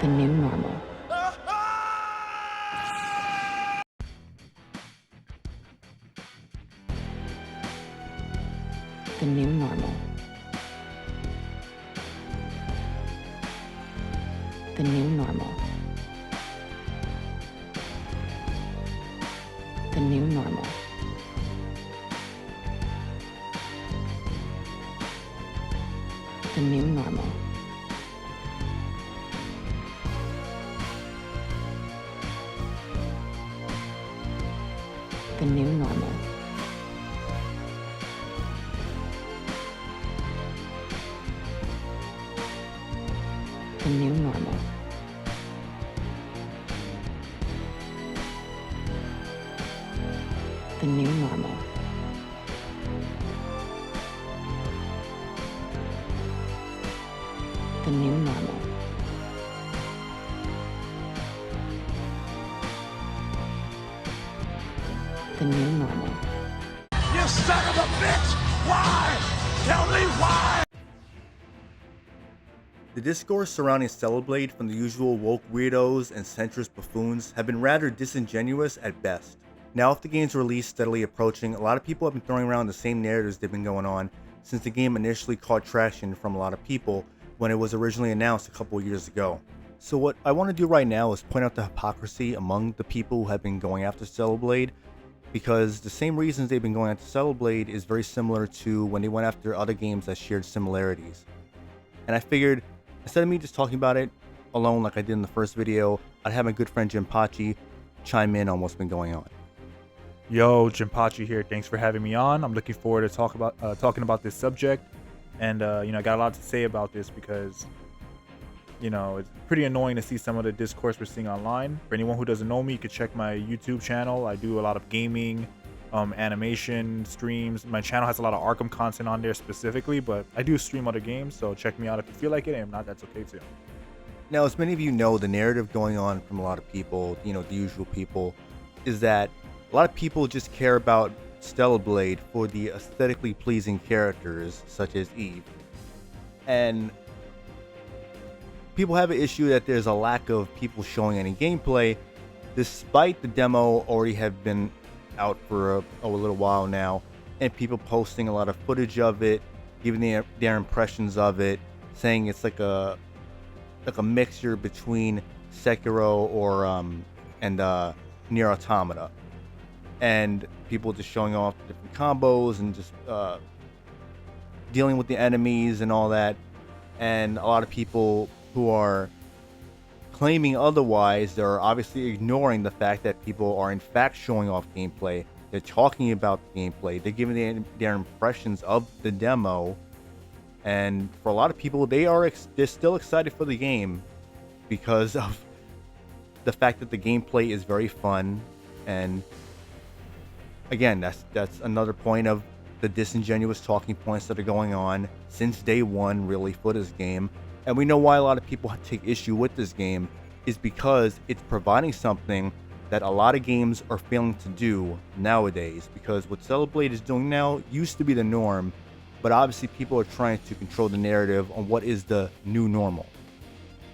The new normal. The new normal. The new normal. The new normal. The new normal. The new normal. The new normal. The new normal. The new normal. The new normal. You son of a bitch! Why? Tell me why! The discourse surrounding Celeblade from the usual woke weirdos and centrist buffoons have been rather disingenuous at best. Now, with the game's release steadily approaching, a lot of people have been throwing around the same narratives they've been going on since the game initially caught traction from a lot of people when it was originally announced a couple years ago. So what I want to do right now is point out the hypocrisy among the people who have been going after Celeblade, because the same reasons they've been going after Celeblade is very similar to when they went after other games that shared similarities. And I figured, instead of me just talking about it alone like I did in the first video, I'd have my good friend Jenpachi chime in on what's been going on. Yo, Jenpachi here. Thanks for having me on. I'm looking forward to talking about this subject, and I got a lot to say about this because, it's pretty annoying to see some of the discourse we're seeing online. For anyone who doesn't know me, you can check my YouTube channel. I do a lot of gaming, animation streams. My channel has a lot of Arkham content on there specifically, but I do stream other games, so check me out if you feel like it, and if not, that's okay too. Now, as many of you know, the narrative going on from a lot of people, the usual people, is that a lot of people just care about Stellar Blade for the aesthetically pleasing characters such as Eve. And people have an issue that there's a lack of people showing any gameplay, despite the demo already have been out for a little while now, and people posting a lot of footage of it, giving their impressions of it, saying it's like a mixture between Sekiro or and Nier Automata. And people just showing off the different combos and just dealing with the enemies and all that. And a lot of people who are claiming otherwise, they're obviously ignoring the fact that people are in fact showing off gameplay. They're talking about the gameplay. They're giving their impressions of the demo. And for a lot of people, they're still excited for the game because of the fact that the gameplay is very fun. And again, that's another point of the disingenuous talking points that are going on since day one, really, for this game. And we know why a lot of people take issue with this game is because it's providing something that a lot of games are failing to do nowadays. Because what Celeblade is doing now used to be the norm, but obviously people are trying to control the narrative on what is the new normal.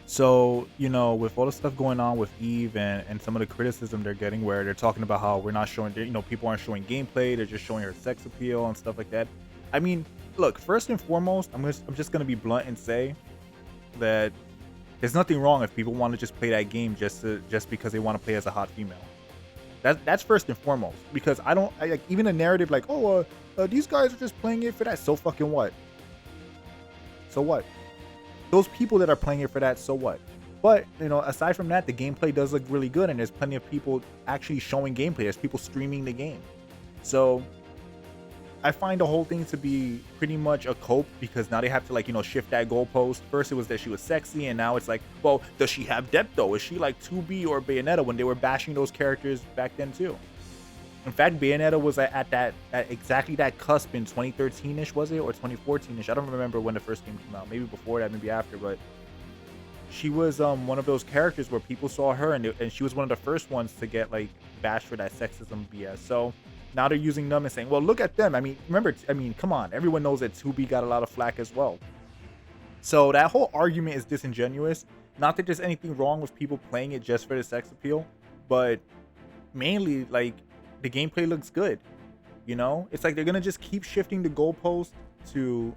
So, with all the stuff going on with Eve and some of the criticism they're getting where they're talking about how we're not showing, people aren't showing gameplay, they're just showing her sex appeal and stuff like that. I mean, look, first and foremost, I'm just going to be blunt and say that there's nothing wrong if people want to just play that game just because they want to play as a hot female. That's first and foremost, because I like even a narrative like, these guys are just playing it for that. So fucking what? So what? Those people that are playing it for that, so what? But, aside from that, the gameplay does look really good, and there's plenty of people actually showing gameplay. There's people streaming the game. So I find the whole thing to be pretty much a cope, because now they have to shift that goalpost. First it was that she was sexy, and now it's like, well, does she have depth though? Is she like 2B or Bayonetta when they were bashing those characters back then too? In fact, Bayonetta was at exactly that cusp in 2013-ish, was it? Or 2014-ish? I don't remember when the first game came out. Maybe before that, maybe after. But she was one of those characters where people saw her, and she was one of the first ones to get bashed for that sexism BS. So now they're using them and saying, well, look at them. Come on. Everyone knows that 2B got a lot of flack as well. So that whole argument is disingenuous. not that there's anything wrong with people playing it just for the sex appeal, but mainly like the gameplay looks good. You know, it's like they're gonna just keep shifting the goalpost to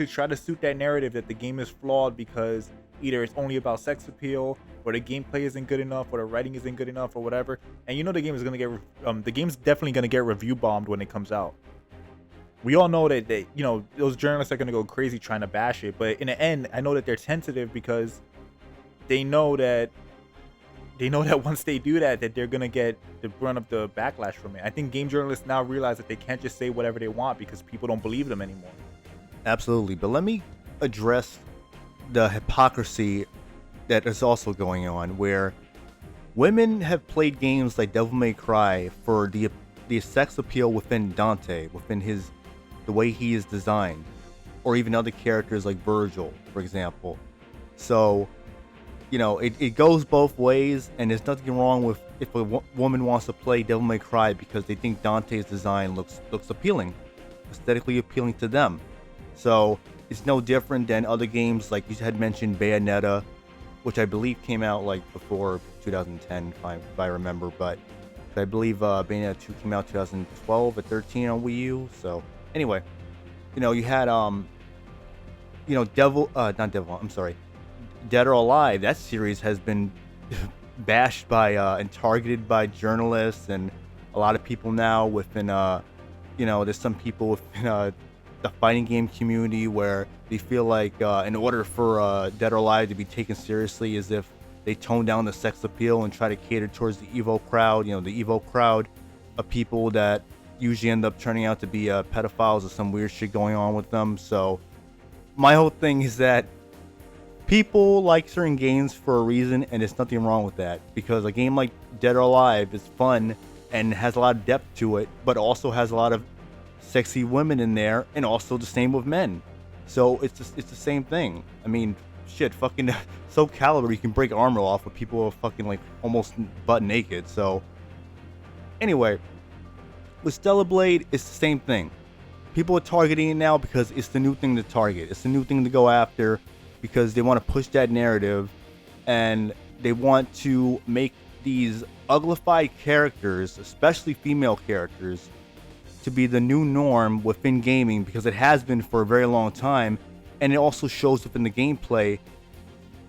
try to suit that narrative that the game is flawed because either it's only about sex appeal, or the gameplay isn't good enough, or the writing isn't good enough, or whatever. And you know the game is gonna get the game's definitely gonna get review bombed when it comes out. We all know that they, you know, those journalists are gonna go crazy trying to bash it, but in the end, I know that they're tentative because they know that once they do that they're gonna get the brunt of the backlash from it. I think game journalists now realize that they can't just say whatever they want because people don't believe them anymore. Absolutely. But let me address the hypocrisy that is also going on, where women have played games like Devil May Cry for the sex appeal within Dante, within the way he is designed, or even other characters like Virgil, for example. So, you know, it goes both ways, and there's nothing wrong with if a woman wants to play Devil May Cry because they think Dante's design looks appealing, aesthetically appealing to them. So it's no different than other games like you had mentioned, Bayonetta, which I believe came out like before 2010, if I remember. But I believe Bayonetta 2 came out 2012 or 13 on Wii U. So anyway, you know, you had you know, Dead or Alive. That series has been bashed by and targeted by journalists and a lot of people now within you know, there's some people within the fighting game community where they feel like in order for Dead or Alive to be taken seriously, as if they tone down the sex appeal and try to cater towards the Evo crowd. You know, the Evo crowd of people that usually end up turning out to be pedophiles or some weird shit going on with them. So my whole thing is that people like certain games for a reason, and there's nothing wrong with that, because a game like Dead or Alive is fun and has a lot of depth to it, but also has a lot of sexy women in there, and also the same with men. So it's the same thing. I mean, shit, fucking Soul Calibur, you can break armor off with people who are fucking like almost butt naked. So anyway, with Stellar Blade, it's the same thing. People are targeting it now because it's the new thing to target. It's the new thing to go after because they want to push that narrative, and they want to make these uglified characters, especially female characters, to be the new norm within gaming, because it has been for a very long time, and it also shows up in the gameplay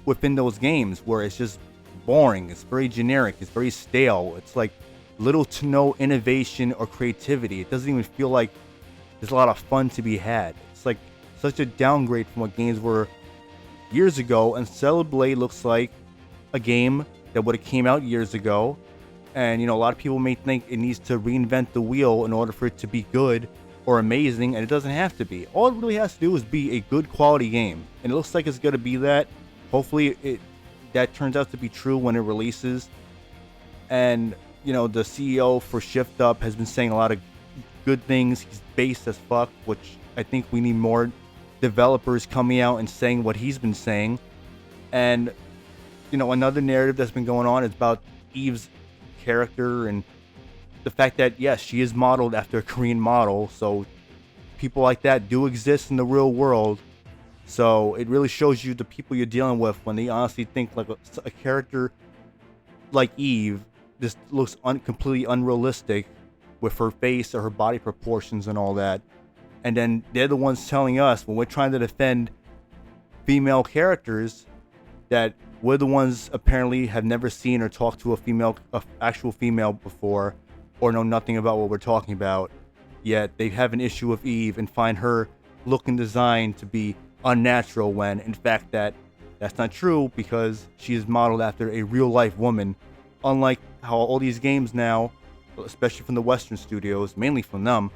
within those games where it's just boring, it's very generic, it's very stale, it's like little to no innovation or creativity. It doesn't even feel like there's a lot of fun to be had. It's like such a downgrade from what games were years ago, and Stellar Blade looks like a game that would have came out years ago. And, you know, a lot of people may think it needs to reinvent the wheel in order for it to be good or amazing, and it doesn't have to be. All it really has to do is be a good quality game, and it looks like it's going to be that. Hopefully that turns out to be true when it releases. And, you know, the CEO for Shift Up has been saying a lot of good things. He's based as fuck, which I think we need more developers coming out and saying what he's been saying. And, you know, another narrative that's been going on is about Eve's character and the fact that, yes, she is modeled after a Korean model, so people like that do exist in the real world. So it really shows you the people you're dealing with when they honestly think like a character like Eve just looks completely unrealistic with her face or her body proportions and all that. And then they're the ones telling us, when we're trying to defend female characters, that we're the ones apparently have never seen or talked to a actual female before, or know nothing about what we're talking about. Yet they have an issue with Eve and find her look and design to be unnatural, when in fact that's not true, because she is modeled after a real life woman. Unlike how all these games now, especially from the Western studios, mainly from them,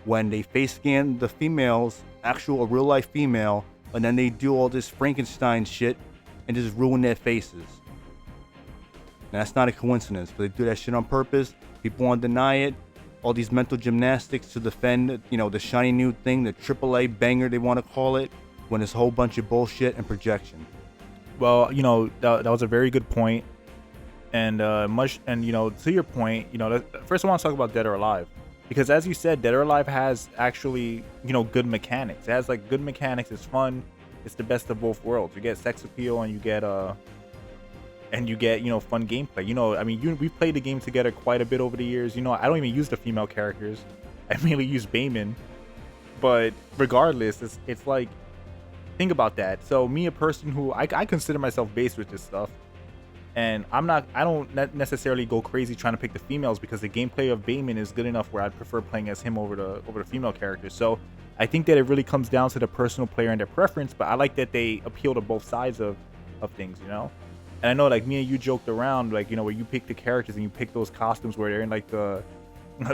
when they face scan the females, actual real life female, and then they do all this Frankenstein shit and just ruin their faces. And that's not a coincidence, but they do that shit on purpose. People want to deny it. All these mental gymnastics to defend, you know, the shiny new thing, the AAA banger they want to call it, when it's a whole bunch of bullshit and projection. Well, you know, that was a very good point. And you know, to your point, you know, first I want to talk about Dead or Alive, because as you said, Dead or Alive has actually, you know, good mechanics. It has like good mechanics. It's fun. It's the best of both worlds. You get sex appeal and you get fun gameplay. I mean, we've played the game together quite a bit over the years. I don't even use the female characters. I mainly use Bayman. But regardless, it's like, think about that. So me, a person who I consider myself base with this stuff, and I don't necessarily go crazy trying to pick the females because the gameplay of Bayman is good enough where I'd prefer playing as him over the female characters. So I think that it really comes down to the personal player and their preference, but I like that they appeal to both sides of things, And I know, like, me and you joked around, like, where you pick the characters and you pick those costumes where they're in, like,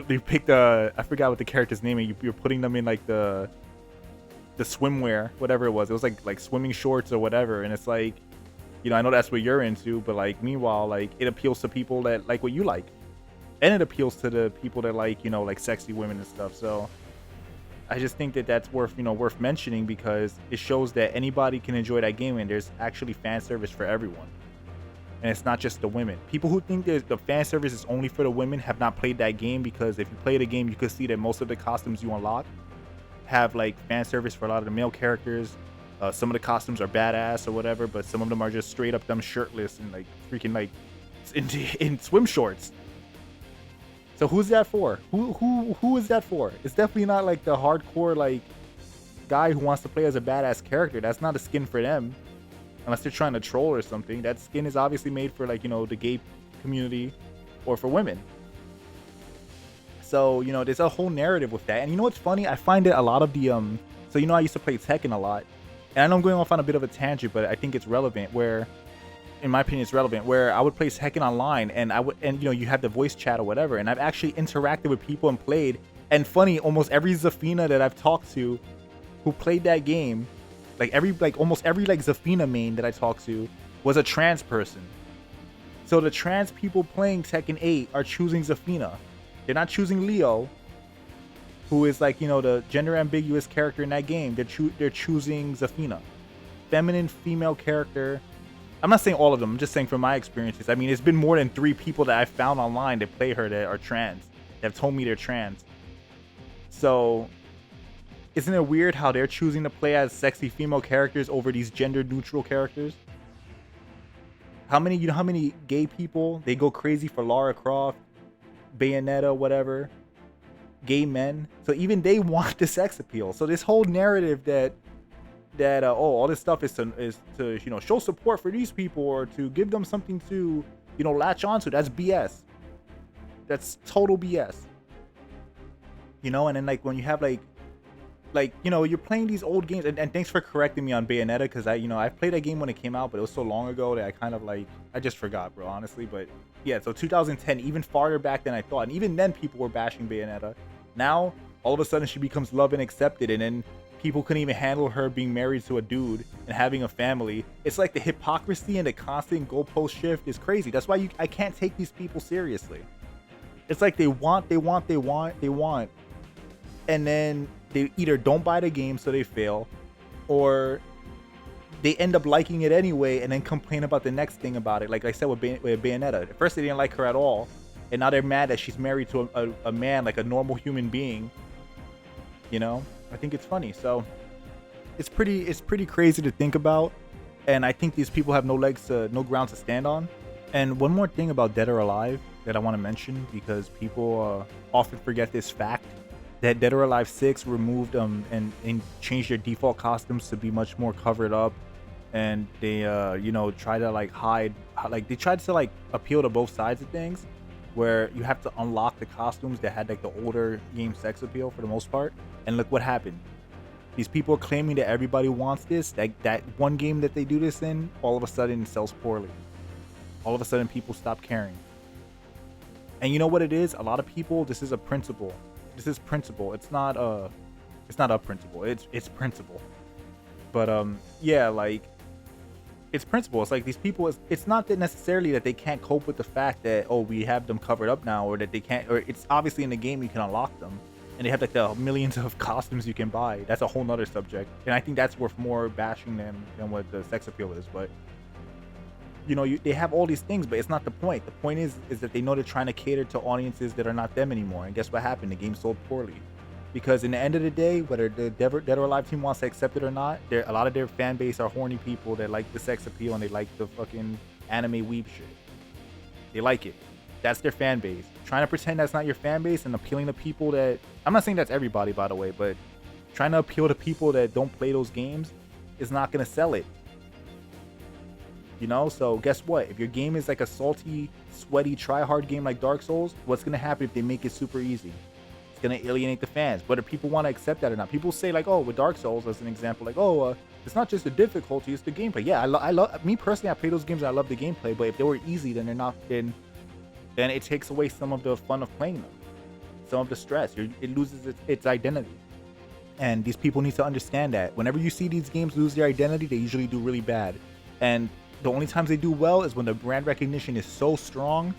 you pick I forgot what the character's name is. You're putting them in, like, the swimwear, whatever it was. It was, like swimming shorts or whatever. And it's like, I know that's what you're into, but, like, meanwhile, like, it appeals to people that like what you like. And it appeals to the people that like, like, sexy women and stuff. So I just think that that's worth mentioning because it shows that anybody can enjoy that game and there's actually fan service for everyone. And it's not just the women. People who think that the fan service is only for the women have not played that game, because if you play the game, you could see that most of the costumes you unlock have, like, fan service for a lot of the male characters. Some of the costumes are badass or whatever, but some of them are just straight up them shirtless and, like, freaking, like, in swim shorts. So who's that for? Who is that for? It's definitely not, like, the hardcore, like, guy who wants to play as a badass character. That's not a skin for them. Unless they're trying to troll or something. That skin is obviously made for, like, the gay community or for women. So, there's a whole narrative with that. And you know what's funny? I find that a lot of the so I used to play Tekken a lot. And I know I'm going off on a bit of a tangent, but I think it's relevant where, in my opinion, it's relevant where I would play Tekken online and you have the voice chat or whatever, and I've actually interacted with people and played. And funny, almost every Zafina that I've talked to who played that game, almost every Zafina main that I talked to was a trans person. So the trans people playing Tekken 8 are choosing Zafina. They're not choosing Leo, who is, like, the gender ambiguous character in that game. They're choosing Zafina. Feminine female character. I'm not saying all of them, I'm just saying from my experiences. I mean, it's been more than 3 people that I've found online that play her that are trans. That have told me they're trans. So isn't it weird how they're choosing to play as sexy female characters over these gender neutral characters? How many gay people, they go crazy for Lara Croft, Bayonetta, whatever, gay men. So even they want the sex appeal. So this whole narrative that all this stuff is to show support for these people or to give them something to latch onto, that's BS. That's total BS. And then, like, when you have like you're playing these old games, and thanks for correcting me on Bayonetta, because I played that game when it came out, but it was so long ago that I kind of, like, I just forgot, bro, honestly. But yeah, so 2010, even farther back than I thought, and even then people were bashing Bayonetta. Now all of a sudden she becomes loved and accepted, and then people couldn't even handle her being married to a dude and having a family. It's like the hypocrisy and the constant goalpost shift is crazy. That's why I can't take these people seriously. It's like they want, and then they either don't buy the game so they fail, or they end up liking it anyway and then complain about the next thing about it. Like I said with Bayonetta. At first they didn't like her at all, and now they're mad that she's married to a man, like a normal human being. I think it's funny. So it's pretty crazy to think about, and I think these people have no ground to stand on. And one more thing about Dead or Alive that I want to mention, because people often forget this fact, that Dead or Alive 6 removed and changed their default costumes to be much more covered up, and they try to, like, hide, like, they tried to, like, appeal to both sides of things, where you have to unlock the costumes that had, like, the older game sex appeal for the most part. And look what happened. These people are claiming that everybody wants this, that one game that they do this in, all of a sudden it sells poorly. All of a sudden people stop caring. And you know what it is? A lot of people, this is a principle. This is principle. It's not a principle. It's principle. But yeah, like, it's principle. It's like these people, it's not that necessarily that they can't cope with the fact that, oh, we have them covered up now, or that they can't, or it's obviously in the game you can unlock them, and they have, like, the millions of costumes you can buy. That's a whole nother subject, and I think that's worth more bashing than what the sex appeal is. But they have all these things, but it's not the point. The point is that they know they're trying to cater to audiences that are not them anymore. And guess what happened? The game sold poorly. Because in the end of the day, whether the Dead or Alive team wants to accept it or not, a lot of their fan base are horny people that like the sex appeal and they like the fucking anime weeb shit. They like it. That's their fan base. Trying to pretend that's not your fan base and appealing to people that... I'm not saying that's everybody, by the way, but trying to appeal to people that don't play those games is not going to sell it. You know? So guess what? If your game is like a salty, sweaty, try-hard game like Dark Souls, what's going to happen if they make it super easy? It's going to alienate the fans. Whether people want to accept that or not. People say like, oh, with Dark Souls as an example, like, oh, it's not just the difficulty, it's the gameplay. Yeah, I love... Me personally, I play those games and I love the gameplay, but if they were easy, then they're not... Then it takes away some of the fun of playing them. Some of the stress. It loses its identity. And these people need to understand that. Whenever you see these games lose their identity, they usually do really bad. And the only times they do well is when the brand recognition is so strong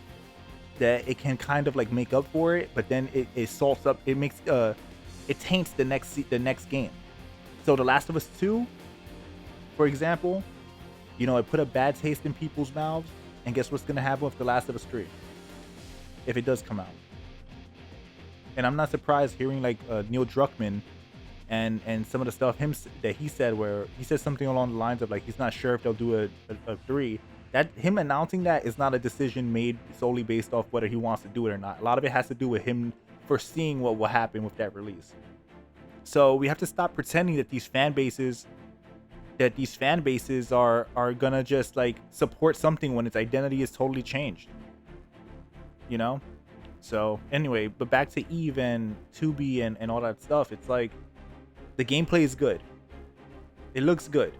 that it can kind of like make up for it, but then it salts up, it makes it taints the next game. So The Last of Us 2, for example, you know, it put a bad taste in people's mouths, and guess what's gonna happen with The Last of Us 3? If it does come out. And I'm not surprised hearing like Neil Druckmann and some of the stuff that he said, where he said something along the lines of like he's not sure if they'll do a 3. That him announcing that is not a decision made solely based off whether he wants to do it or not. A lot of it has to do with him foreseeing what will happen with that release. So we have to stop pretending that these fan bases are gonna just like support something when its identity is totally changed. You know? So anyway, but back to Eve and 2B and all that stuff. It's like the gameplay is good. It looks good.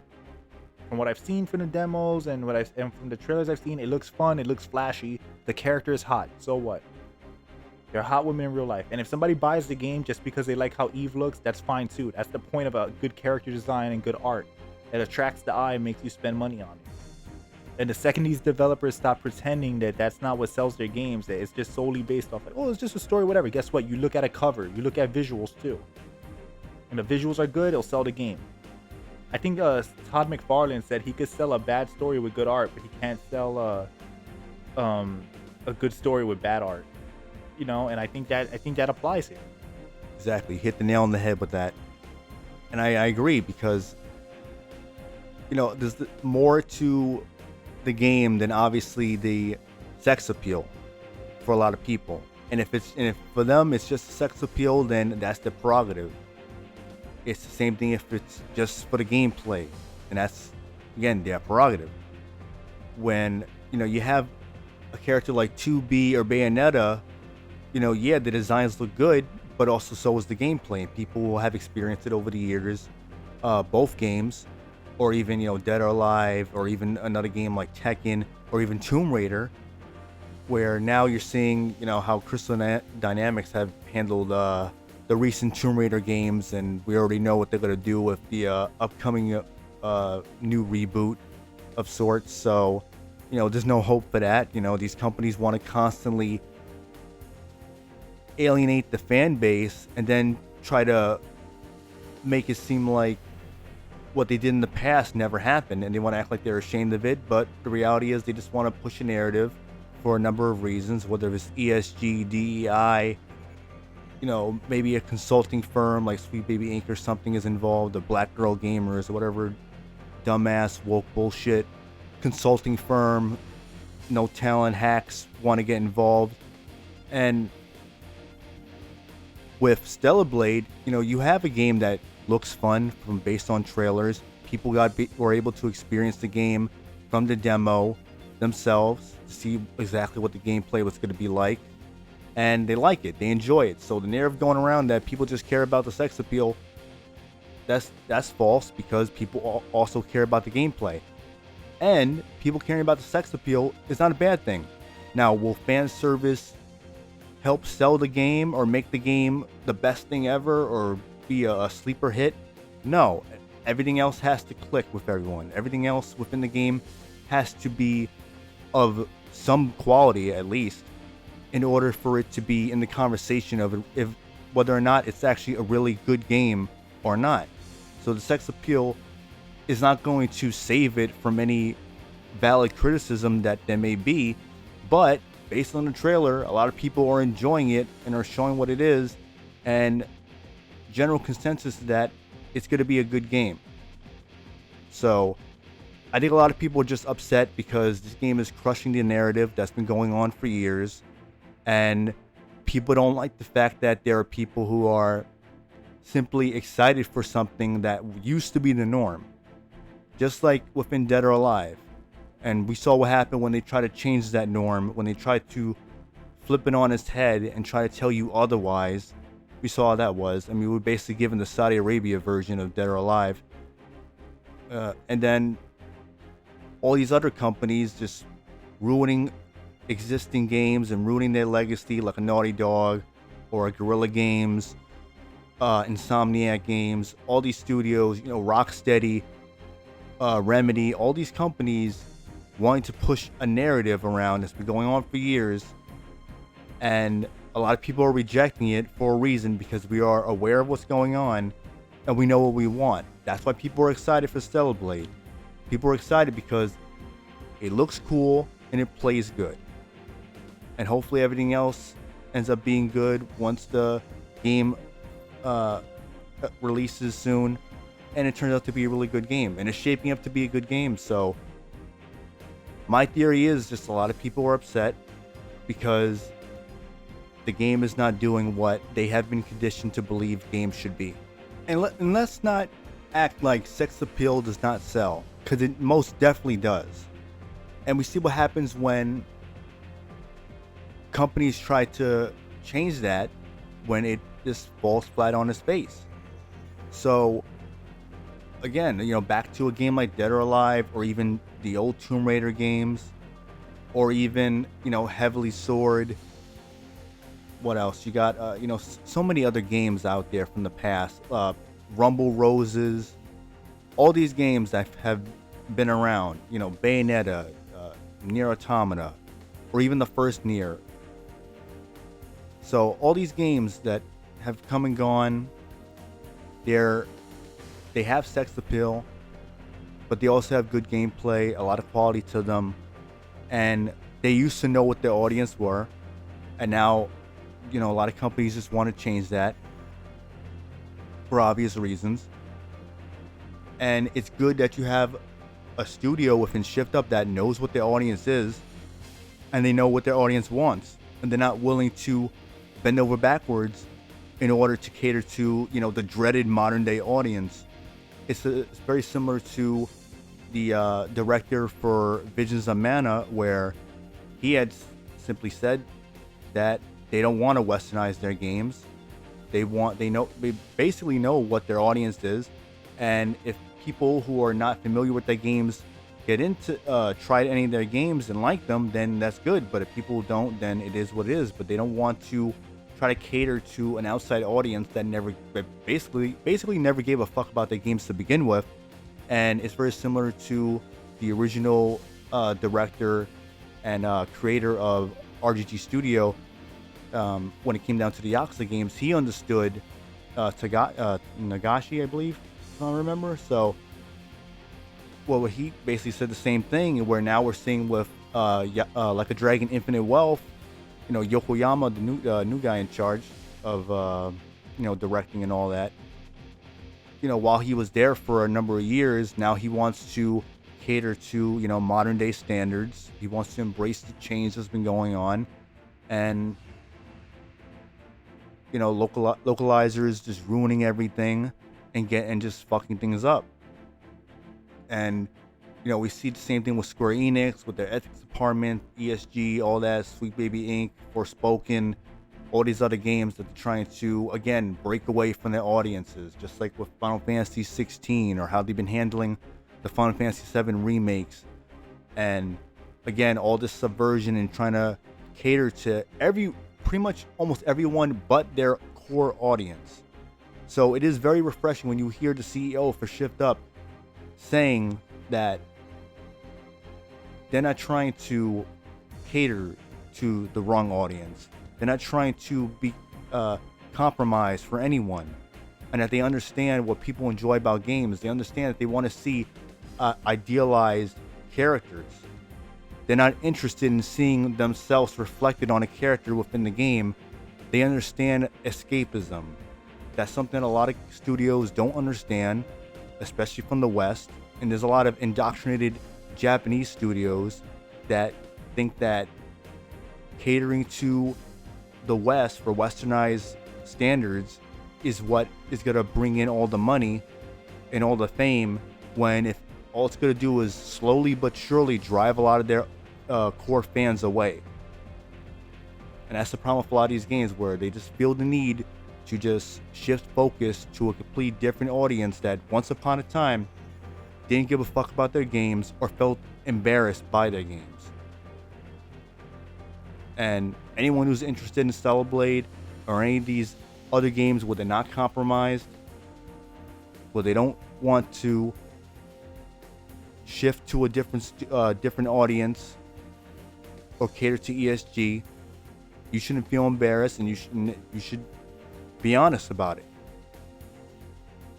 From what I've seen from the demos and from the trailers I've seen, it looks fun, it looks flashy. The character is hot. So what? They're hot women in real life. And if somebody buys the game just because they like how Eve looks, that's fine too. That's the point of a good character design and good art. It attracts the eye and makes you spend money on it. And the second these developers stop pretending that that's not what sells their games, that it's just solely based off like, oh, it's just a story, whatever. Guess what? You look at a cover, you look at visuals too. And the visuals are good, it'll sell the game. I think Todd McFarlane said he could sell a bad story with good art, but he can't sell a good story with bad art. You know, and I think that applies here. Exactly, hit the nail on the head with that. And I agree, because you know, there's more to the game than obviously the sex appeal for a lot of people. And if for them it's just sex appeal, then that's the prerogative. It's the same thing if it's just for the gameplay, and that's again their prerogative. When you know you have a character like 2B or Bayonetta, you know, yeah, the designs look good, but also so is the gameplay, and people will have experienced it over the years, both games. Or even, you know, Dead or Alive, or even another game like Tekken, or even Tomb Raider, where now you're seeing, you know, how Crystal Dynamics have handled the recent Tomb Raider games, and we already know what they're going to do with the upcoming new reboot of sorts. So, you know, there's no hope for that. You know, these companies want to constantly alienate the fan base and then try to make it seem like what they did in the past never happened, and they want to act like they're ashamed of it. But the reality is they just want to push a narrative for a number of reasons, whether it's ESG, DEI, you know, maybe a consulting firm like Sweet Baby Inc. or something is involved, the Black Girl Gamers or whatever dumbass woke bullshit consulting firm, no talent hacks want to get involved. And with Stellar Blade, you know, you have a game that looks fun from based on trailers. People were able to experience the game from the demo themselves to see exactly what the gameplay was going to be like, and they like it, they enjoy it. So the narrative going around that people just care about the sex appeal, that's false, because people also care about the gameplay, and people caring about the sex appeal is not a bad thing. Now, will fan service help sell the game or make the game the best thing ever or be a sleeper hit? No. Everything else has to click with everyone. Everything else within the game has to be of some quality, at least, in order for it to be in the conversation of if whether or not it's actually a really good game or not. So the sex appeal is not going to save it from any valid criticism that there may be, but based on the trailer, a lot of people are enjoying it and are showing what it is, and general consensus is that it's going to be a good game. So I think a lot of people are just upset because this game is crushing the narrative that's been going on for years. And people don't like the fact that there are people who are simply excited for something that used to be the norm. Just like within Dead or Alive. And we saw what happened when they tried to change that norm, when they tried to flip it on its head and try to tell you otherwise. We saw how that was. I mean, we were basically given the Saudi Arabia version of Dead or Alive. And then all these other companies just ruining existing games and ruining their legacy, like a Naughty Dog or a Guerrilla Games, Insomniac Games, all these studios, Rocksteady, Remedy, all these companies wanting to push a narrative around that's been going on for years. And a lot of people are rejecting it for a reason, because we are aware of what's going on and we know what we want. That's why people are excited for Stellar Blade. People are excited because it looks cool and it plays good. And hopefully everything else ends up being good once the game releases soon, and it turns out to be a really good game, and it's shaping up to be a good game. So my theory is just a lot of people are upset because the game is not doing what they have been conditioned to believe games should be. And let's not act like sex appeal does not sell, because it most definitely does. And we see what happens when companies try to change that, when it just falls flat on its face. So again, back to a game like Dead or Alive, or even the old Tomb Raider games, or even, Heavily Sword. What else? You got, so many other games out there from the past. Rumble Roses. All these games that have been around. Bayonetta, Nier Automata, or even the first Nier. So all these games that have come and gone, they have sex appeal, but they also have good gameplay, a lot of quality to them, and they used to know what their audience were, and now, a lot of companies just want to change that for obvious reasons. And it's good that you have a studio within Shift Up that knows what their audience is, and they know what their audience wants, and they're not willing to bend over backwards in order to cater to, the dreaded modern day audience. It's very similar to the director for Visions of Mana, where he had simply said that they don't want to westernize their games. They basically know what their audience is, and if people who are not familiar with their games get into try any of their games and like them, then that's good. But if people don't, then it is what it is. But they don't want to try to cater to an outside audience that basically never gave a fuck about their games to begin with. And it's very similar to the original director and creator of RGG Studio. When it came down to the Yakuza games, he understood Nagashi, I believe, if I remember. So, he basically said the same thing, where now we're seeing with Like a Dragon Infinite Wealth, Yokoyama, the new guy in charge of directing and all that. While he was there for a number of years, now he wants to cater to modern day standards. He wants to embrace the change that's been going on, and localizers just ruining everything and just fucking things up. And we see the same thing with Square Enix, with their ethics department, ESG, all that, Sweet Baby Inc., Forspoken, all these other games that they're trying to, again, break away from their audiences, just like with Final Fantasy 16, or how they've been handling the Final Fantasy 7 remakes. And again, all this subversion and trying to cater to pretty much almost everyone but their core audience. So it is very refreshing when you hear the CEO for Shift Up saying that they're not trying to cater to the wrong audience. They're not trying to be compromised for anyone, and that they understand what people enjoy about games. They understand that they want to see idealized characters. They're not interested in seeing themselves reflected on a character within the game. They understand escapism. That's something a lot of studios don't understand, especially from the West. And there's a lot of indoctrinated Japanese studios that think that catering to the West for westernized standards is what is going to bring in all the money and all the fame, when if all it's going to do is slowly but surely drive a lot of their core fans away. And that's the problem with a lot of these games, where they just feel the need to just shift focus to a complete different audience that once upon a time didn't give a fuck about their games or felt embarrassed by their games. And anyone who's interested in Stellar Blade or any of these other games where they're not compromised, where they don't want to shift to a different audience or cater to ESG, you shouldn't feel embarrassed, and you should be honest about it.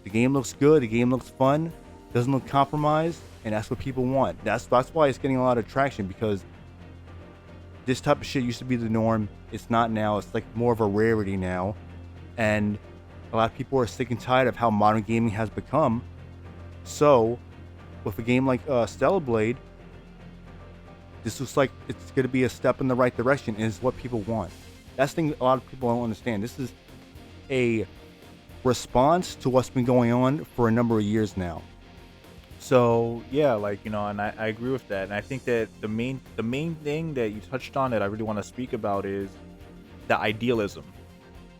The game looks good, the game looks fun, doesn't look compromised, and that's what people want. That's why it's getting a lot of traction, because this type of shit used to be the norm. It's not now. It's like more of a rarity now, and a lot of people are sick and tired of how modern gaming has become. So with a game like Stellar Blade, this looks like it's going to be a step in the right direction, and it's what people want. That's the thing a lot of people don't understand. This is a response to what's been going on for a number of years now. So yeah, like, and I agree with that, and I think that the main thing that you touched on that I really want to speak about is the idealism,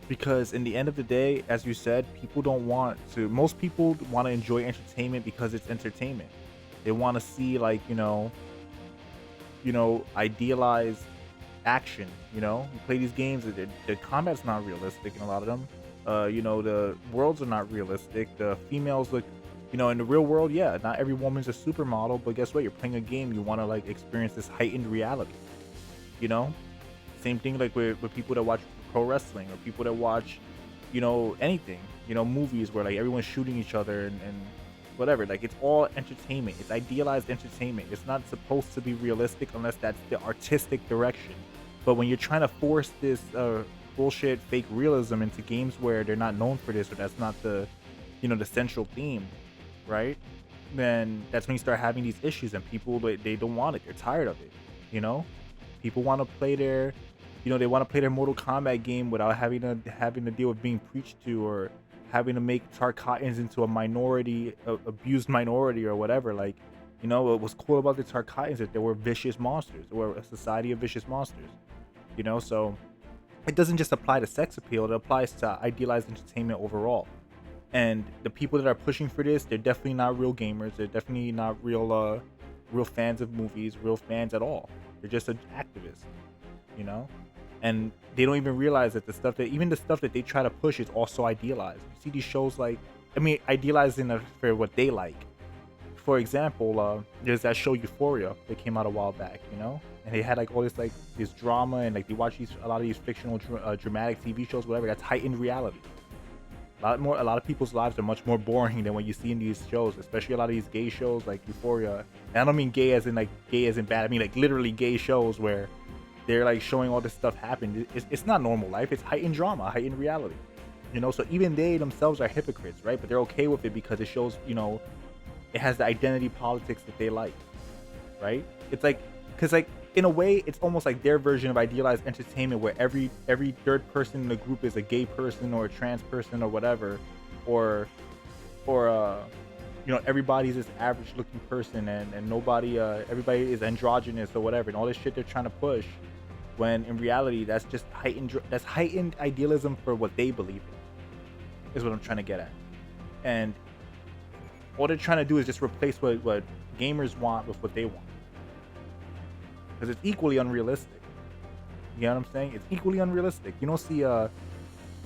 because in the end of the day, as you said, most people want to enjoy entertainment because it's entertainment. They want to see, like, idealized action. You play these games, the combat's not realistic in a lot of them. The worlds are not realistic. The females look, in the real world, yeah, not every woman's a supermodel, but guess what? You're playing a game, you want to, like, experience this heightened reality. Same thing, like, with people that watch pro wrestling, or people that watch, anything, movies where, like, everyone's shooting each other and whatever. Like, it's all entertainment. It's idealized entertainment. It's not supposed to be realistic unless that's the artistic direction. But when you're trying to force this bullshit fake realism into games where they're not known for this, or that's not the the central theme, right? Then that's when you start having these issues, and people, they don't want it. They're tired of it. People want to play their they want to play their Mortal Kombat game without having to deal with being preached to, or having to make Tarkatans into a minority, abused minority, or whatever. Like, what was cool about the Tarkatans is that they were vicious monsters. They were a society of vicious monsters. So it doesn't just apply to sex appeal, it applies to idealized entertainment overall. And the people that are pushing for this, they're definitely not real gamers. They're definitely not real fans of movies, real fans at all. They're just an activist, and they don't even realize that the stuff that they try to push is also idealized. You see these shows, like, idealized for what they like. For example, there's that show Euphoria that came out a while back, and they had, like, all this drama, and, like, they watch a lot of these fictional dramatic TV shows, whatever. That's heightened reality. A lot of people's lives are much more boring than what you see in these shows, especially a lot of these gay shows like Euphoria. And I don't mean gay as in bad. I mean, like, literally gay shows where they're, like, showing all this stuff happen. It's not normal life. It's heightened drama, heightened reality. So even they themselves are hypocrites, right? But they're okay with it because it shows, it has the identity politics that they like, right? It's like, because, like, in a way, it's almost like their version of idealized entertainment, where every third person in the group is a gay person or a trans person or whatever, or everybody's this average looking person, and nobody, everybody is androgynous or whatever, and all this shit they're trying to push, when in reality that's just heightened idealism for what they believe in, is what I'm trying to get at. And all they're trying to do is just replace what gamers want with what they want, because it's equally unrealistic. You know what I'm saying? It's equally unrealistic. You don't see you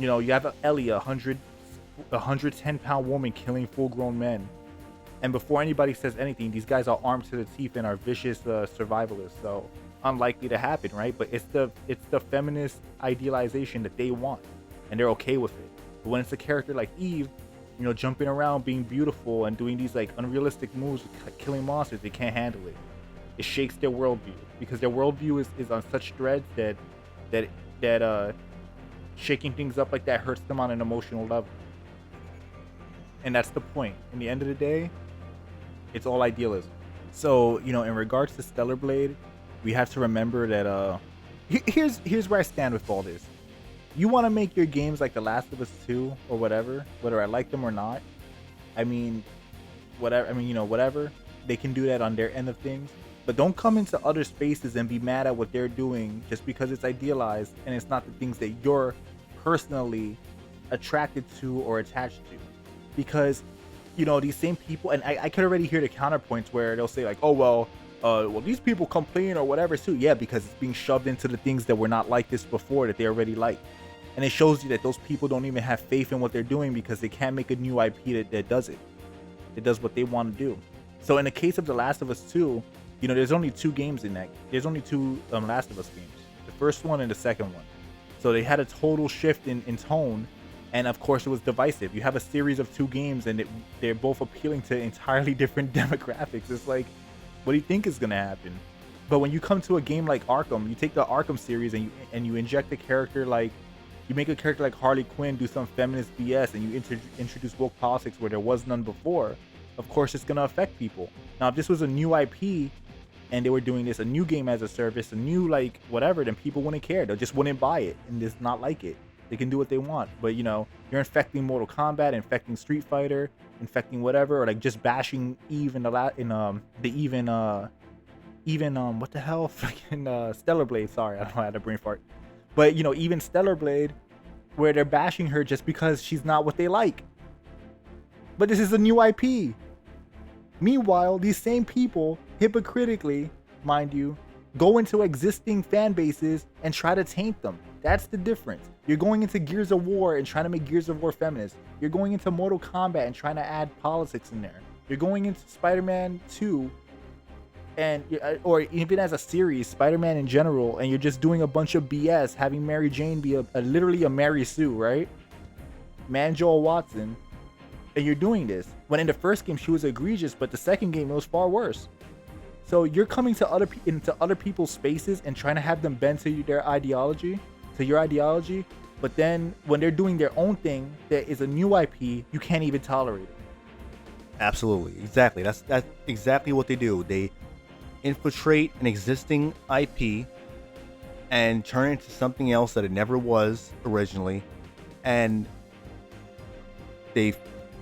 have Ellie, 110-pound woman killing full-grown men, and before anybody says anything, these guys are armed to the teeth and are vicious survivalists. So unlikely to happen, right? But it's the feminist idealization that they want, and they're okay with it. But when it's a character like Eve, jumping around, being beautiful, and doing these, like, unrealistic moves, killing monsters, they can't handle it. It shakes their worldview, because their worldview is on such threads that shaking things up like that hurts them on an emotional level. And that's the point. In the end of the day, it's all idealism. So, in regards to Stellar Blade, we have to remember that here's where I stand with all this. You want to make your games like The Last of Us 2 or whatever, whether I like them or not. Whatever. They can do that on their end of things. But don't come into other spaces and be mad at what they're doing just because it's idealized and it's not the things that you're personally attracted to or attached to. Because, these same people, and I could already hear the counterpoints where they'll say like, oh, well, these people complain or whatever too. Yeah, because it's being shoved into the things that were not like this before that they already like. And it shows you that those people don't even have faith in what they're doing because they can't make a new IP that does it. It does what they want to do. So in the case of The Last of Us 2, there's only 2 games in that. There's only 2 Last of Us games. The first one and the second one. So they had a total shift in tone. And of course it was divisive. You have a series of 2 games and they're both appealing to entirely different demographics. It's like, what do you think is going to happen? But when you come to a game like Arkham, you take the Arkham series and you inject a character like, you make a character like Harley Quinn do some feminist BS and you introduce woke politics where there was none before, of course it's going to affect people. Now, if this was a new IP and they were doing this, a new game as a service, a new like whatever, then people wouldn't care. They just wouldn't buy it and just not like it. They can do what they want. But, you're infecting Mortal Kombat, infecting Street Fighter, infecting whatever, or like just bashing Eve what the hell? Fucking Stellar Blade. Sorry, I don't know, I had a brain fart. But, even Stellar Blade, where they're bashing her just because she's not what they like. But this is a new IP. Meanwhile, these same people, hypocritically, mind you, go into existing fan bases and try to taint them. That's the difference. You're going into Gears of War and trying to make Gears of War feminist. You're going into Mortal Kombat and trying to add politics in there. You're going into Spider-Man 2 or even as a series, Spider-Man in general, and you're just doing a bunch of BS, having Mary Jane be literally a Mary Sue, right? Man Joel Watson, and you're doing this. When in the first game she was egregious, but the second game it was far worse. So you're coming to into other people's spaces and trying to have them bend to your ideology, but then when they're doing their own thing that is a new IP, you can't even tolerate it. Absolutely, exactly. That's exactly what they do. They infiltrate an existing IP and turn it into something else that it never was originally, and they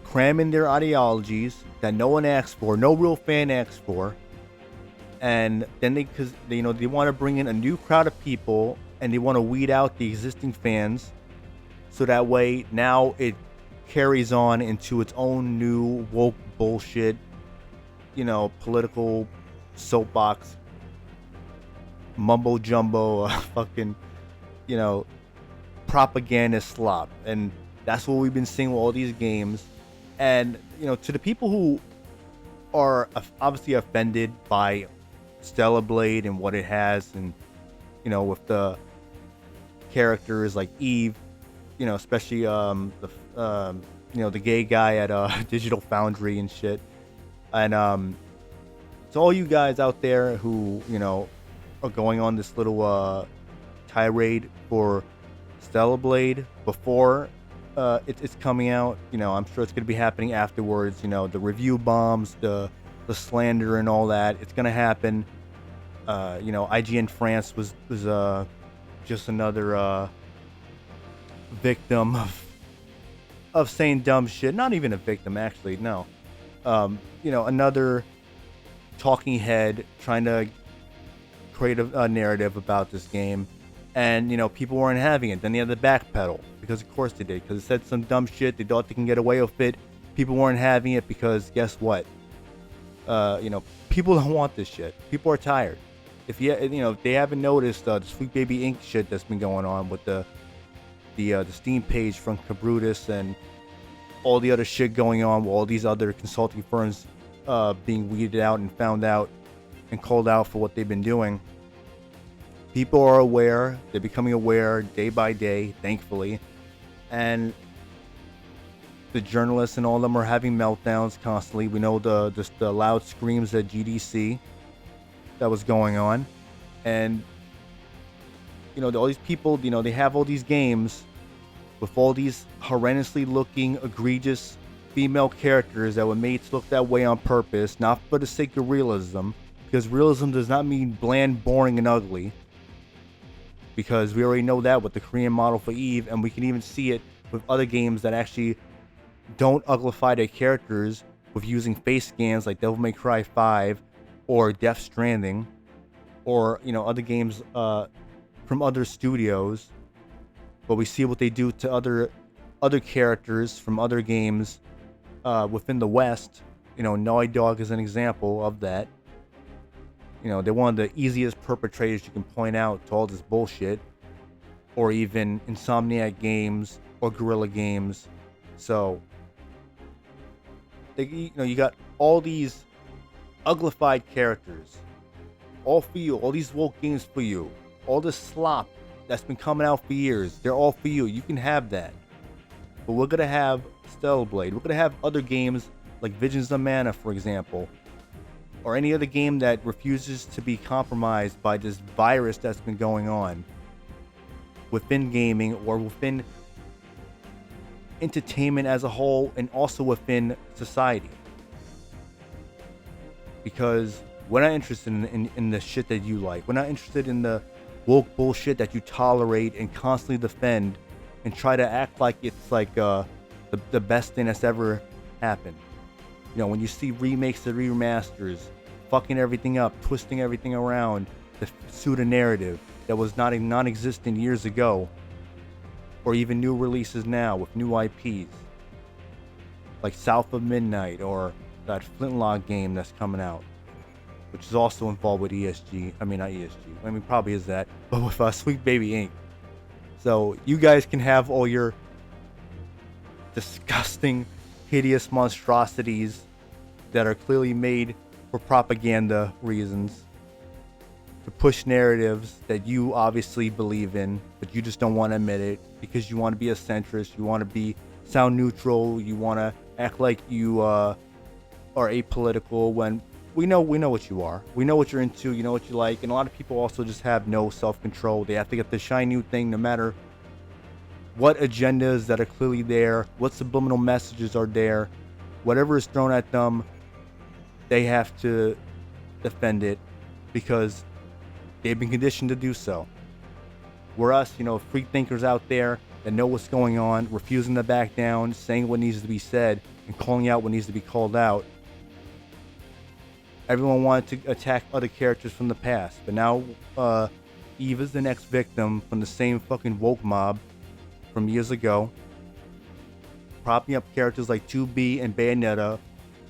cram in their ideologies that no one asks for, no real fan asks for, and then they want to bring in a new crowd of people and they want to weed out the existing fans, so that way now it carries on into its own new woke bullshit, political soapbox mumbo jumbo fucking propaganda slop. And that's what we've been seeing with all these games. And to the people who are obviously offended by Stellar Blade and what it has, and with the characters like Eve, especially the gay guy at Digital Foundry and shit, and to all you guys out there who are going on this little tirade for Stellar Blade before it's coming out, I'm sure it's going to be happening afterwards. The review bombs, the slander and all that, it's going to happen. IGN France was just another victim of saying dumb shit. Not even a victim, actually. No. Another talking head trying to create a narrative about this game, and people weren't having it. Then they had the backpedal, because of course they did, because it said some dumb shit. They thought they can get away with it. People weren't having it because guess what? People don't want this shit. People are tired. If they haven't noticed the Sweet Baby Inc. shit that's been going on with the Steam page from Cabrutus and all the other shit going on with all these other consulting firms being weeded out and found out and called out for what they've been doing. People are aware. They're becoming aware day by day, thankfully. And the journalists and all of them are having meltdowns constantly. We know the loud screams at GDC that was going on. And all these people, they have all these games with all these horrendously looking, egregious female characters that were made to look that way on purpose, not for the sake of realism, because realism does not mean bland, boring, and ugly. Because we already know that with the Korean model for Eve, and we can even see it with other games that actually don't uglify their characters with using face scans like Devil May Cry 5 or Death Stranding, or other games from other studios. But we see what they do to other characters from other games within the West. Naughty Dog is an example of that. They're one of the easiest perpetrators you can point out to all this bullshit. Or even Insomniac Games or Guerrilla Games. So, you got all these uglified characters. All for you. All these woke games for you. All this slop that's been coming out for years. They're all for you. You can have that. But we're going to have Stellar Blade. We're going to have other games like Visions of Mana, for example. Or any other game that refuses to be compromised by this virus that's been going on within gaming or within entertainment as a whole, and also within society. Because we're not interested in the shit that you like. We're not interested in the woke bullshit that you tolerate and constantly defend and try to act like it's like the best thing that's ever happened. When you see remakes and remasters, fucking everything up, twisting everything around to suit a narrative that was non-existent years ago, or even new releases now with new IPs, like South of Midnight or that Flintlock game that's coming out, which is also involved with ESG. I mean, not ESG. I mean, probably is that, but with Sweet Baby Inc. So you guys can have all your disgusting, hideous monstrosities that are clearly made for propaganda reasons, to push narratives that you obviously believe in, but you just don't want to admit it because you want to be a centrist, you want to sound neutral, you want to act like you are apolitical, when we know what you are. We know what you're into, you know what you like, and a lot of people also just have no self-control. They have to get the shiny new thing no matter what agendas that are clearly there, what subliminal messages are there, whatever is thrown at them, they have to defend it because they've been conditioned to do so. We're us, free thinkers out there that know what's going on, refusing to back down, saying what needs to be said, and calling out what needs to be called out. Everyone wanted to attack other characters from the past, but now Eve is the next victim from the same fucking woke mob from years ago, propping up characters like 2B and Bayonetta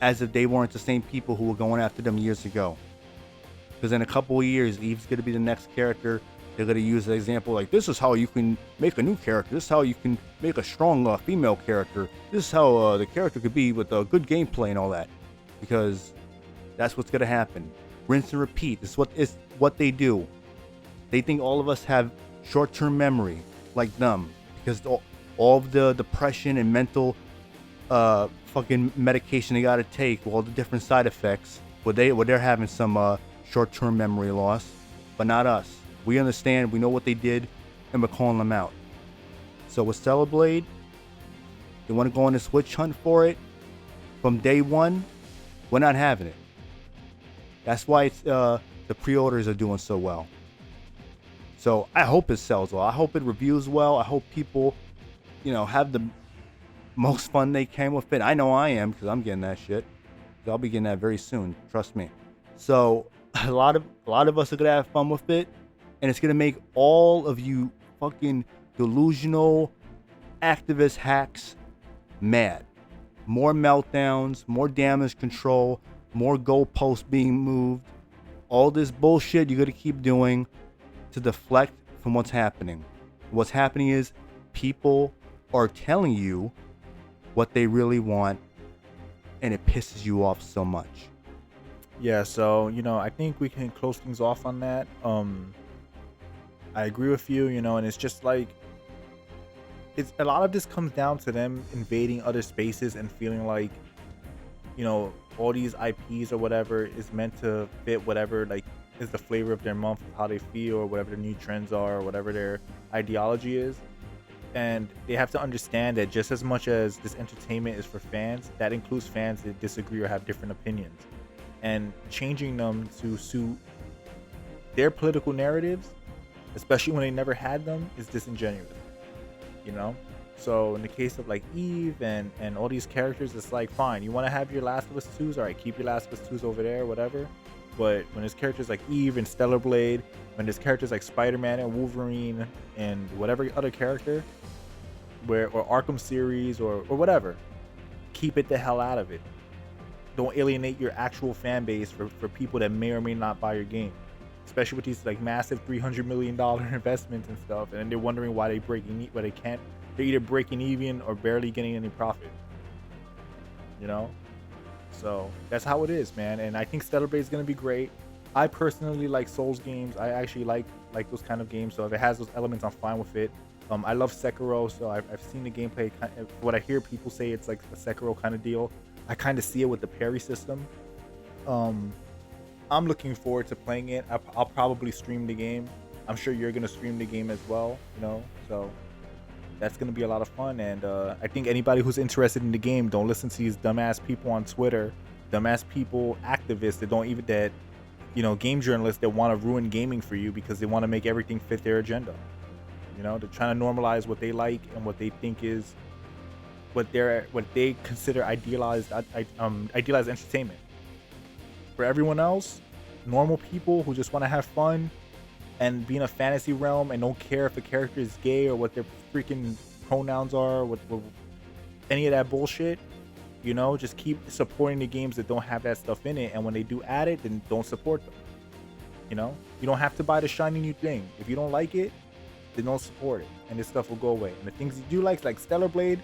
as if they weren't the same people who were going after them years ago. Because in a couple of years, Eve's going to be the next character. They're going to use an example like, this is how you can make a new character. This is how you can make a strong female character. This is how the character could be with good gameplay and all that. Because that's what's going to happen. Rinse and repeat. It's what they do. They think all of us have short-term memory like them. Because all of the depression and mental fucking medication they got to take, all the different side effects, they're having some short-term memory loss, but not us. We understand, we know what they did, and we're calling them out. So with Stellar Blade, they want to go on this witch hunt for it from day one. We're not having it. That's why it's the pre-orders are doing so well. So I hope it sells well. I hope it reviews well. I hope people, have the most fun they can with it. I know I am, because I'm getting that shit. I'll be getting that very soon. Trust me. So a lot of us are gonna have fun with it, and it's gonna make all of you fucking delusional activist hacks mad. More meltdowns, more damage control, more goalposts being moved. All this bullshit you gotta keep doing to deflect from what's happening. What's happening is people are telling you what they really want, and it pisses you off so much. Yeah, so I think we can close things off on that. I agree with you, and it's just like, it's a lot of this comes down to them invading other spaces and feeling like, all these IPs or whatever is meant to fit whatever like is the flavor of their month, how they feel, or whatever their new trends are, or whatever their ideology is. And they have to understand that just as much as this entertainment is for fans, that includes fans that disagree or have different opinions. And changing them to suit their political narratives, especially when they never had them, is disingenuous. You know? So in the case of like Eve and all these characters, it's like, fine, you want to have your Last of Us 2s, all right, keep your Last of Us 2s over there, whatever. But when there's characters like Eve and Stellar Blade, when there's characters like Spider-Man and Wolverine and whatever other character, or Arkham series or whatever, keep it the hell out of it. Don't alienate your actual fan base for people that may or may not buy your game. Especially with these like massive $300 million investments and stuff, and then they're wondering why they can't. They're either breaking even or barely getting any profit. You know? So that's how it is, man. And I think Stellar Blade is gonna be great. I personally like Souls games. I actually like those kind of games. So if it has those elements, I'm fine with it. I love Sekiro, so I've seen the gameplay. What I hear people say, it's like a Sekiro kind of deal. I kind of see it with the parry system. I'm looking forward to playing it. I'll probably stream the game. I'm sure you're gonna stream the game as well. You know, so that's gonna be a lot of fun. And I think anybody who's interested in the game, don't listen to these dumbass people on Twitter, dumbass people, activists game journalists that want to ruin gaming for you because they want to make everything fit their agenda. You know, they're trying to normalize what they like and what they think is what they consider idealized entertainment. For everyone else, normal people who just want to have fun and be in a fantasy realm and don't care if a character is gay or what their freaking pronouns are, what any of that bullshit, you know, just keep supporting the games that don't have that stuff in it. And when they do add it, then don't support them. You know, you don't have to buy the shiny new thing. If you don't like it, then don't support it, and this stuff will go away. And the things you do like Stellar Blade,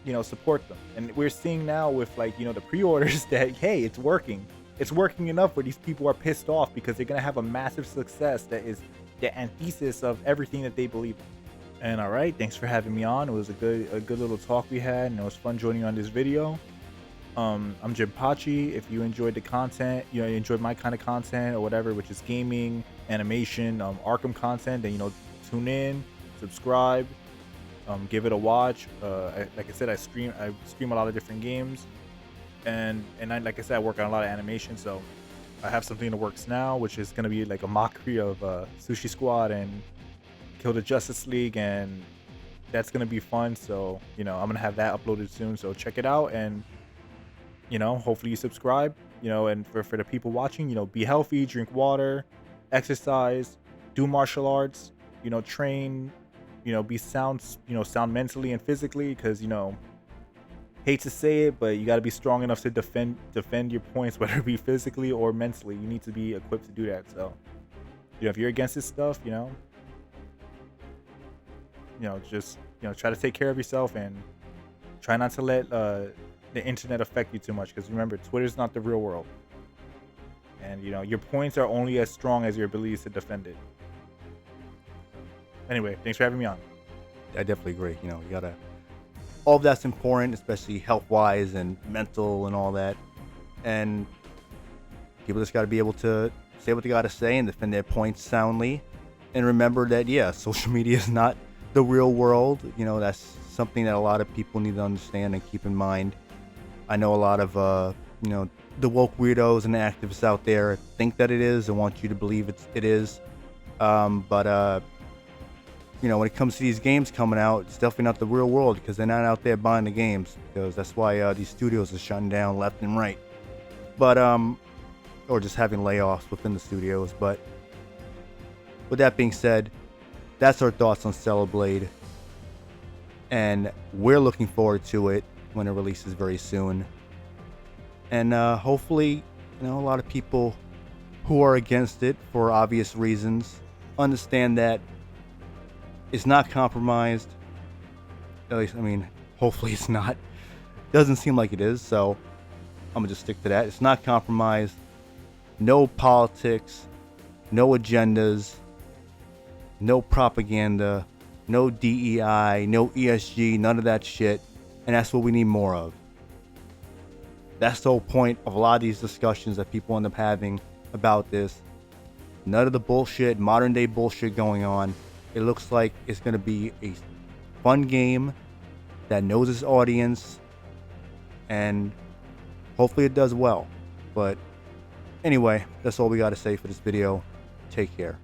you know, support them. And we're seeing now with like, you know, the pre-orders that, hey, it's working. It's working enough where these people are pissed off because they're gonna have a massive success that is the antithesis of everything that they believe in. And all right, thanks for having me on. It was a good little talk we had, and it was fun joining you on this video. I'm Jenpachi. If you enjoyed the content, you know, you enjoyed my kind of content or whatever, which is gaming, animation, Arkham content, then, you know, tune in, subscribe, give it a watch. Like I said, I stream a lot of different games, and like I said, I work on a lot of animation. So I have something in the works now, which is gonna be like a mockery of Sushi Squad and Kill the Justice League, and that's gonna be fun. So, you know, I'm gonna have that uploaded soon. So check it out, and you know, hopefully you subscribe. You know, and for the people watching, you know, be healthy, drink water, exercise, do martial arts. You know, train. You know, be sound mentally and physically, because, you know, hate to say it, but you got to be strong enough to defend your points, whether it be physically or mentally. You need to be equipped to do that. So, you know, if you're against this stuff, you know, just, you know, try to take care of yourself and try not to let the internet affect you too much, because remember, Twitter's not the real world, and, you know, your points are only as strong as your abilities to defend it. Anyway, thanks for having me on. I definitely agree. You know, you gotta, all of that's important, especially health-wise and mental and all that. And people just gotta be able to say what they gotta say and defend their points soundly. And remember that, yeah, social media is not the real world. You know, that's something that a lot of people need to understand and keep in mind. I know a lot of, you know, the woke weirdos and activists out there think that it is and want you to believe it is. But you know, when it comes to these games coming out, it's definitely not the real world, because they're not out there buying the games, because that's why these studios are shutting down left and right. But or just having layoffs within the studios. But with that being said, that's our thoughts on Stellar Blade, and we're looking forward to it when it releases very soon. And hopefully, you know, a lot of people who are against it for obvious reasons understand that it's not compromised. At least, I mean, hopefully it's not. Doesn't seem like it is, so I'm gonna just stick to that. It's not compromised. No politics, no agendas, no propaganda, no DEI, no ESG, none of that shit. And that's what we need more of. That's the whole point of a lot of these discussions that people end up having about this. None of the bullshit, modern day bullshit going on. It looks like it's going to be a fun game that knows its audience, and hopefully it does well. But anyway, that's all we got to say for this video. Take care.